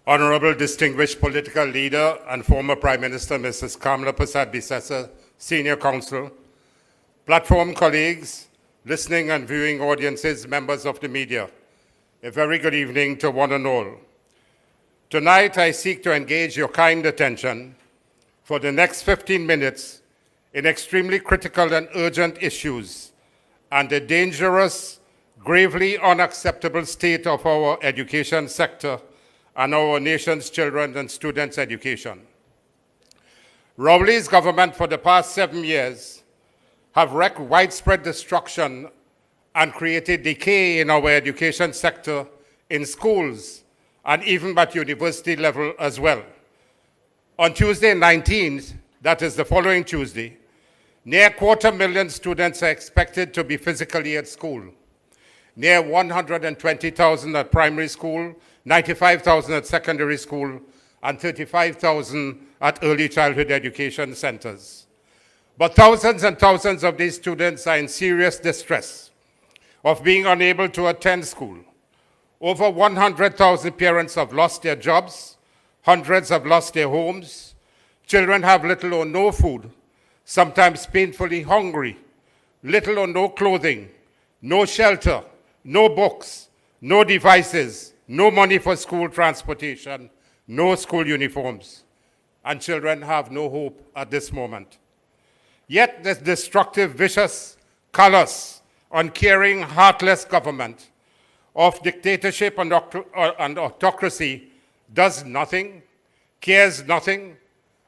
Honorable distinguished political leader and former Prime Minister Mrs. Kamala Prasad Bisesa, Senior Counsel, platform colleagues, listening and viewing audiences, members of the media, a very good evening to one and all. Tonight, I seek to engage your kind attention for the next 15 minutes in extremely critical and urgent issues and the dangerous, gravely unacceptable state of our education sector and our nation's children and students' education. Rowley's government for the past 7 years have wreaked widespread destruction and created decay in our education sector in schools and even at university level as well. On Tuesday 19th, that is the following Tuesday, near 250,000 students are expected to be physically at school. Near 120,000 at primary school, 95,000 at secondary school, and 35,000 at early childhood education centers. But thousands and thousands of these students are in serious distress of being unable to attend school. Over 100,000 parents have lost their jobs, hundreds have lost their homes, children have little or no food, sometimes painfully hungry, little or no clothing, no shelter, no books, no devices, no money for school transportation, no school uniforms, and children have no hope at this moment. Yet this destructive, vicious, callous, uncaring, heartless government of dictatorship and autocracy does nothing, cares nothing,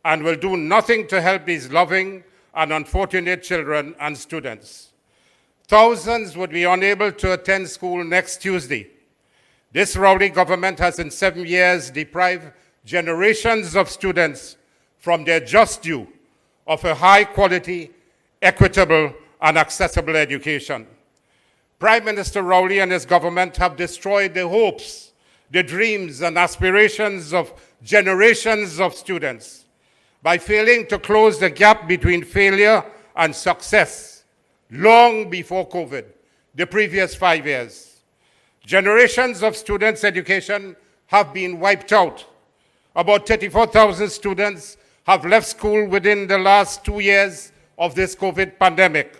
and will do nothing to help these loving and unfortunate children and students. Thousands would be unable to attend school next Tuesday. This Rowley government has in 7 years deprived generations of students from their just due of a high quality, equitable, and accessible education. Prime Minister Rowley and his government have destroyed the hopes, the dreams, and aspirations of generations of students by failing to close the gap between failure and success long before COVID, the previous 5 years. Generations of students' education have been wiped out. About 34,000 students have left school within the last 2 years of this COVID pandemic,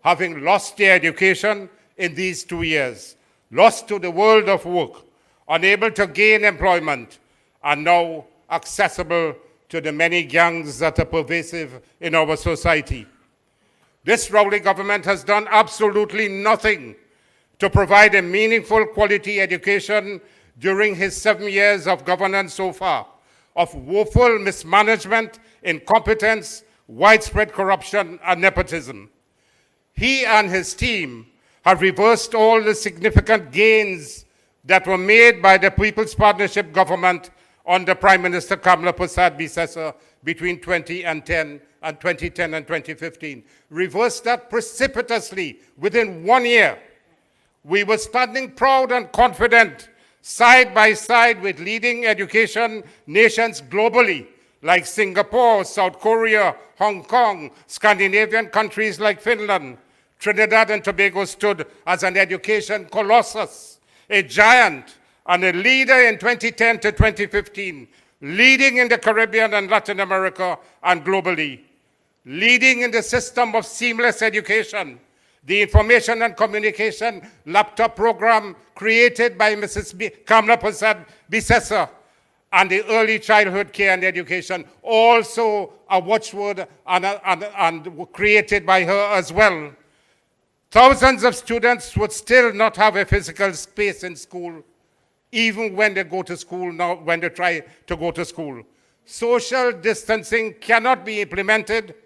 having lost their education in these 2 years, lost to the world of work, unable to gain employment, and now accessible to the many gangs that are pervasive in our society. This Rowley government has done absolutely nothing to provide a meaningful quality education during his 7 years of governance so far, of woeful mismanagement, incompetence, widespread corruption, and nepotism. He and his team have reversed all the significant gains that were made by the People's Partnership government under Prime Minister Kamala Prasad Bisesa between 2010 and 2015. Reversed that precipitously within 1 year. We were standing proud and confident side by side with leading education nations globally, like Singapore, South Korea, Hong Kong, Scandinavian countries like Finland. Trinidad and Tobago stood as an education colossus, a giant, and a leader in 2010 to 2015, leading in the Caribbean and Latin America and globally, leading in the system of seamless education, the Information and Communication Laptop Program created by Mrs. Kamala Prasad Bisesa, and the Early Childhood Care and Education, also a watchword and created by her as well. Thousands of students would still not have a physical space in school, even when they go to school now, when they try to go to school. Social distancing cannot be implemented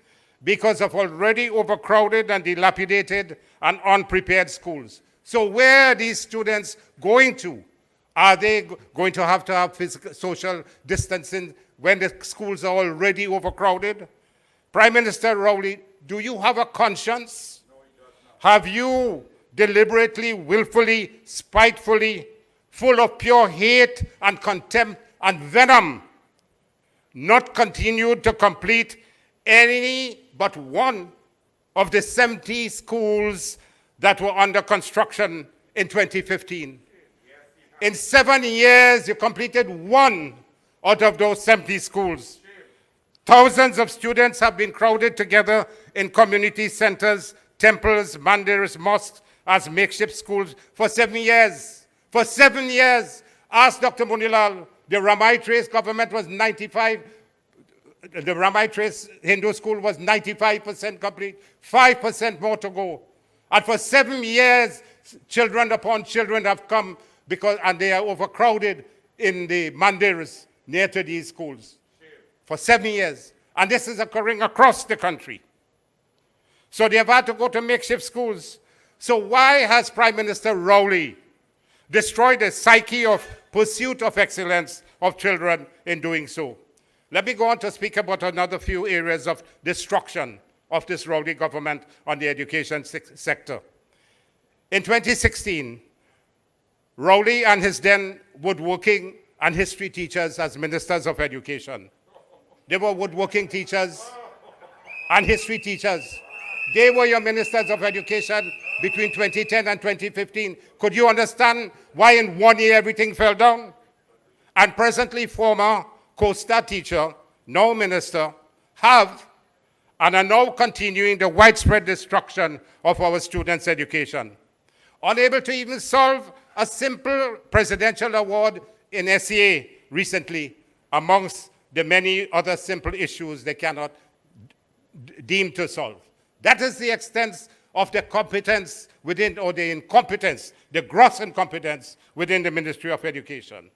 because of already overcrowded and dilapidated and unprepared schools. So where are these students going to? Are they going to have physical, social distancing when the schools are already overcrowded? Prime Minister Rowley, do you have a conscience? No, he does not. Have you deliberately, willfully, spitefully, full of pure hate and contempt and venom, not continued to complete any but one of the 70 schools that were under construction in 2015? Yes, he In 7 years, you completed 1 out of those 70 schools. Thousands of students have been crowded together in community centers, temples, mandirs, mosques as makeshift schools for 7 years. For 7 years. Ask Dr. Munilal, the Ramai Trace government was 95, the Ramai Trace Hindu school was 95% complete, 5% more to go. And for 7 years, children upon children have come and they are overcrowded in the mandirs near to these schools. For 7 years. And this is occurring across the country. So they have had to go to makeshift schools. So why has Prime Minister Rowley destroyed the psyche of pursuit of excellence of children in doing so? Let me go on to speak about another few areas of destruction of this Rowley government on the education sector. In 2016, Rowley and his then woodworking and history teachers as ministers of education. They were woodworking teachers and history teachers. They were your ministers of education between 2010 and 2015. Could you understand why in 1 year everything fell down? And presently former Costa teacher, now minister, have and are now continuing the widespread destruction of our students' education. Unable to even solve a simple presidential award in SEA recently, amongst the many other simple issues they cannot deem to solve. That is the extent of the competence within, or the incompetence, the gross incompetence within the Ministry of Education.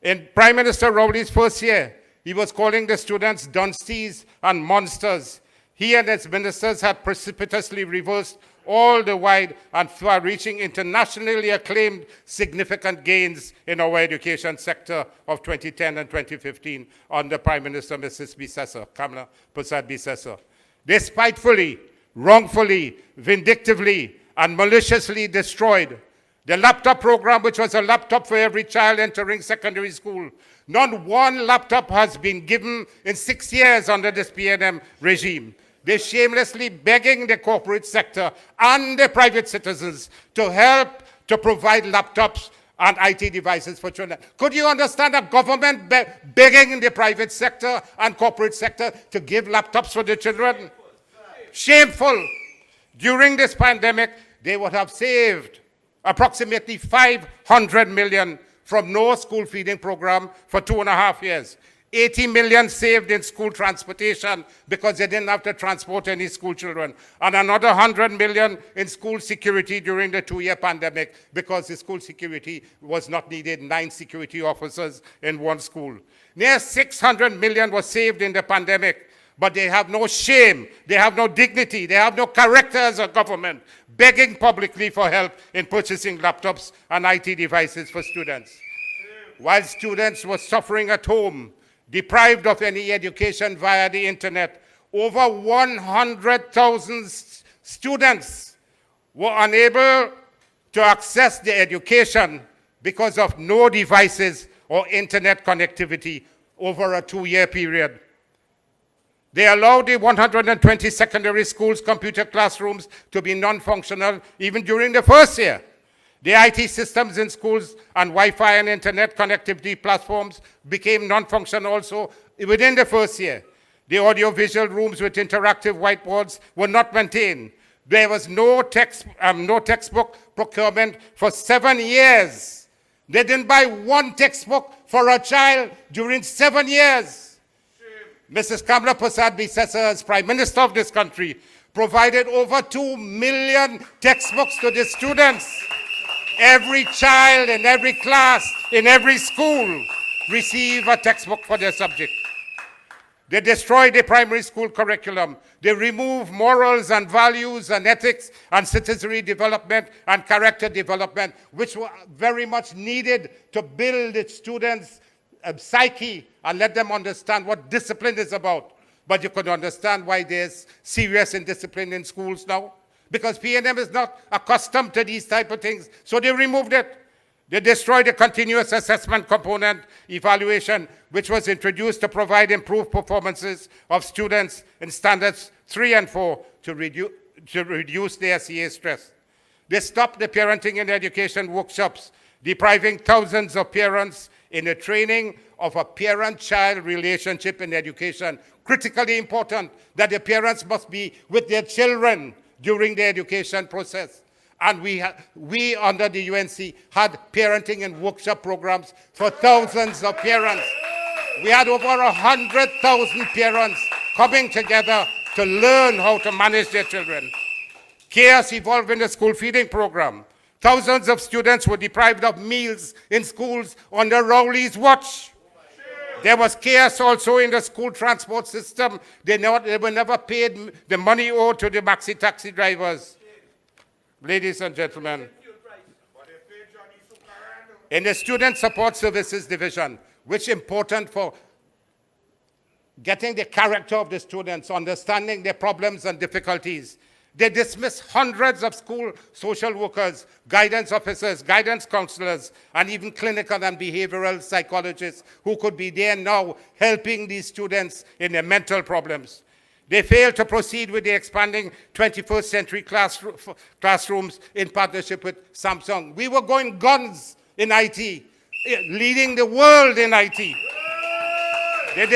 In Prime Minister Rowley's first year, he was calling the students dunces and monsters. He and his ministers had precipitously reversed all the wide and far-reaching internationally acclaimed significant gains in our education sector of 2010 and 2015 under Prime Minister Mrs. Bisesa, Kamala Prasad Bisesa. They spitefully, wrongfully, vindictively, and maliciously destroyed the laptop program, which was a laptop for every child entering secondary school. Not one laptop has been given in 6 years under this PNM regime. They're shamelessly begging the corporate sector and the private citizens to help to provide laptops and IT devices for children. Could you understand a government begging the private sector and corporate sector to give laptops for the children? Shameful. During this pandemic, they would have saved approximately 500 million from no school feeding program for 2.5 years. 80 million saved in school transportation because they didn't have to transport any school children. And another 100 million in school security during the 2-year pandemic because the school security was not needed, 9 security officers in 1 school. Near 600 million was saved in the pandemic, but they have no shame, they have no dignity, they have no character as a government, begging publicly for help in purchasing laptops and IT devices for students. While students were suffering at home, deprived of any education via the internet, over 100,000 students were unable to access the education because of no devices or internet connectivity over a 2-year period. They allowed the 120 secondary schools' computer classrooms to be non-functional even during the first year. The IT systems in schools and Wi-Fi and internet connectivity platforms became non-functional also within the first year. The audiovisual rooms with interactive whiteboards were not maintained. There was no textbook procurement for 7 years. They didn't buy 1 textbook for a child during 7 years. Mrs. Kamala Prasad Bisesa, as Prime Minister of this country, provided over 2 million textbooks to the students. Every child in every class, in every school, receive a textbook for their subject. They destroy the primary school curriculum. They remove morals and values and ethics and citizenry development and character development, which were very much needed to build the students' psyche and let them understand what discipline is about. But you could understand why there's serious indiscipline in schools now. Because PNM is not accustomed to these type of things, so they removed it. They destroyed the continuous assessment component evaluation, which was introduced to provide improved performances of students in standards 3 and 4 to reduce their SEA stress. They stopped the parenting and education workshops depriving thousands of parents in the training of a parent-child relationship in education. Critically important that the parents must be with their children during the education process. And we under the UNC had parenting and workshop programs for thousands of parents. We had over 100,000 parents coming together to learn how to manage their children. Chaos evolved in the school feeding program. Thousands of students were deprived of meals in schools under Rowley's watch. There was chaos also in the school transport system. They were never paid the money owed to the maxi taxi drivers. Ladies and gentlemen, in the Student Support Services Division, which is important for getting the character of the students, understanding their problems and difficulties, they dismiss hundreds of school social workers, guidance officers, guidance counselors, and even clinical and behavioral psychologists who could be there now helping these students in their mental problems. They failed to proceed with the expanding 21st century classrooms in partnership with Samsung. We were going guns in IT, leading the world in IT. They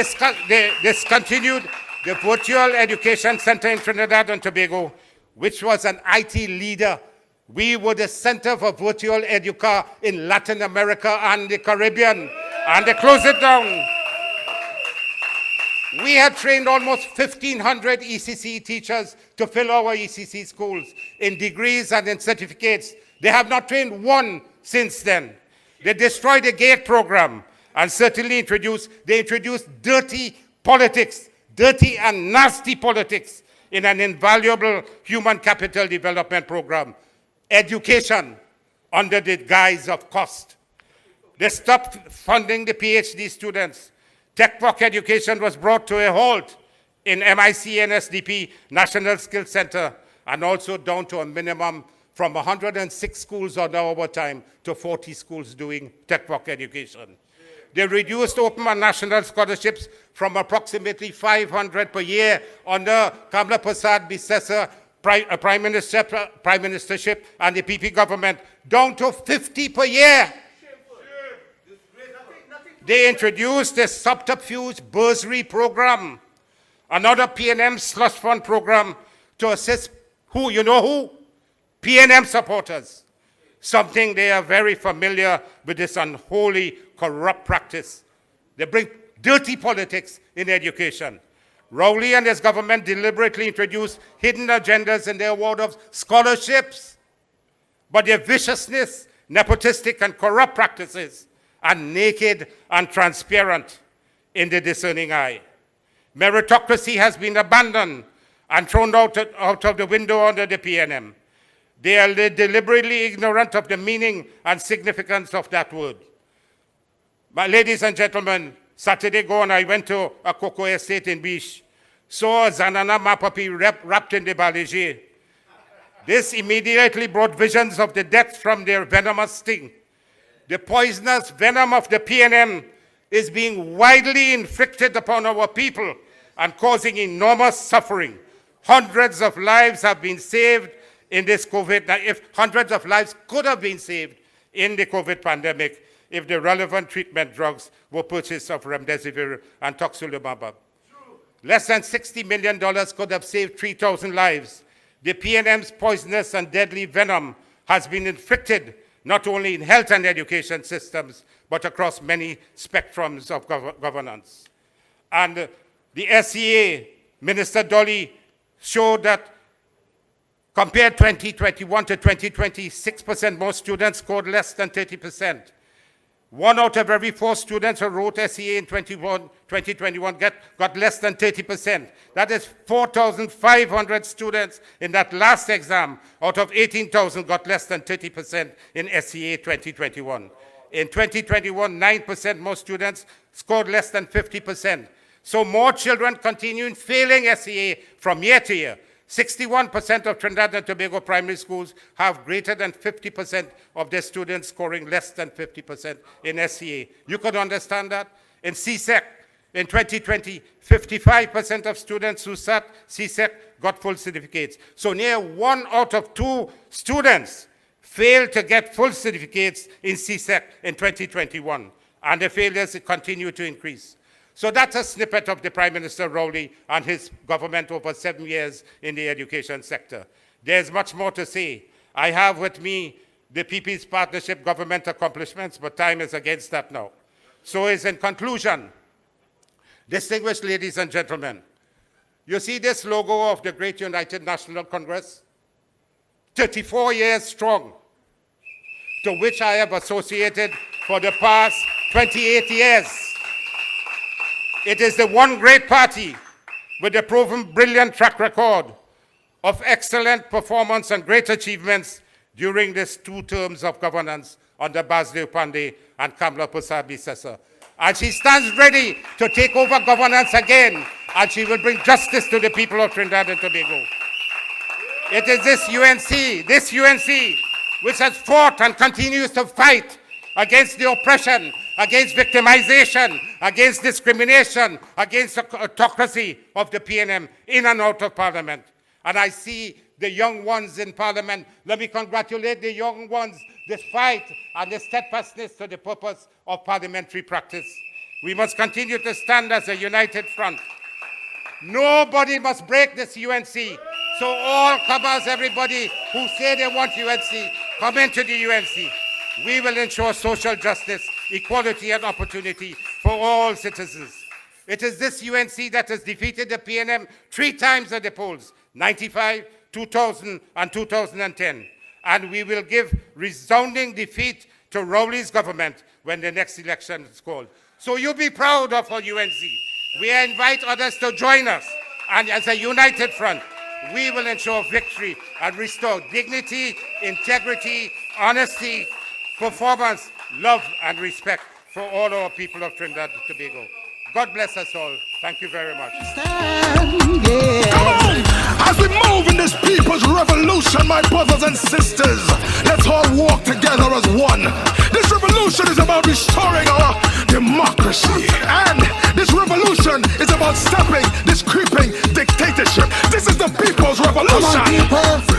discontinued the Virtual Education Center in Trinidad and Tobago, which was an IT leader. We were the center for virtual educa in Latin America and the Caribbean, and they closed it down. We had trained almost 1,500 ECC teachers to fill our ECC schools in degrees and in certificates. They have not trained one since then. They destroyed the GATE program and certainly introduced dirty politics, dirty and nasty politics in an invaluable human capital development program. Education under the guise of cost. They stopped funding the PhD students. Tech-work education was brought to a halt in MIC and SDP National Skills Center, and also down to a minimum from 106 schools on our time to 40 schools doing tech-work education. They reduced open and national scholarships from approximately 500 per year under Kamla Prasad Bisesa prime ministership and the PP government down to 50 per year. They introduced the subterfuge bursary program, another PNM slush fund program to assist who? You know who? PNM supporters. Something they are very familiar with, this unholy, corrupt practice. They bring dirty politics in education. Rowley and his government deliberately introduced hidden agendas in the award of scholarships. But their viciousness, nepotistic and corrupt practices are naked and transparent in the discerning eye. Meritocracy has been abandoned and thrown out of the window under the PNM. They are deliberately ignorant of the meaning and significance of that word. But ladies and gentlemen, Saturday gone, I went to a cocoa estate in Biche, saw a Zanana Mapapi wrapped in the balayage. This immediately brought visions of the death from their venomous sting. The poisonous venom of the PNM is being widely inflicted upon our people and causing enormous suffering. Hundreds of lives have been saved in this COVID. If hundreds of lives could have been saved in the COVID pandemic if the relevant treatment drugs were purchased of remdesivir and toxilumab. Less than $60 million could have saved 3,000 lives. The PNM's poisonous and deadly venom has been inflicted not only in health and education systems, but across many spectrums of governance. And the SEA, Minister Dolly, showed that compared 2021 to 2020, 6% more students scored less than 30%. 1 out of every 4 students who wrote SEA in 2021 got less than 30%. That is 4,500 students in that last exam out of 18,000 got less than 30% in SEA 2021. In 2021, 9% more students scored less than 50%. So more children continue failing SEA from year to year. 61% of Trinidad and Tobago primary schools have greater than 50% of their students scoring less than 50% in SEA. You could understand that? In CSEC, in 2020, 55% of students who sat CSEC got full certificates. So near 1 out of 2 students failed to get full certificates in CSEC in 2021, and the failures continue to increase. So that's a snippet of the Prime Minister Rowley and his government over 7 years in the education sector. There's much more to say. I have with me the People's Partnership government accomplishments, but time is against that now. So is in conclusion, distinguished ladies and gentlemen, you see this logo of the Great United National Congress? 34 years strong, to which I have associated for the past 28 years. It is the one great party with a proven brilliant track record of excellent performance and great achievements during these 2 terms of governance under Basdev Pandey and Kamla Prasad-Bissessar. And she stands ready to take over governance again, and she will bring justice to the people of Trinidad and Tobago. It is this UNC, which has fought and continues to fight against the oppression, against victimization, against discrimination, against the autocracy of the PNM in and out of Parliament. And I see the young ones in Parliament. Let me congratulate the young ones, this fight and the steadfastness to the purpose of parliamentary practice. We must continue to stand as a united front. Nobody must break this UNC. So all comers, everybody who say they want UNC, come into the UNC. We will ensure social justice, equality and opportunity for all citizens. It is this UNC that has defeated the PNM 3 times at the polls, 95, 2000 and 2010. And we will give resounding defeat to Rowley's government when the next election is called. So you be proud of our UNC. We invite others to join us. And as a united front, we will ensure victory and restore dignity, integrity, honesty, performance, love, and respect for all our people of Trinidad and Tobago. God bless us all. Thank you very much. Come on! As we move in this people's revolution, my brothers and sisters, let's all walk together as one. This revolution is about restoring our democracy. And this revolution is about stopping this creeping dictatorship. This is the people's revolution.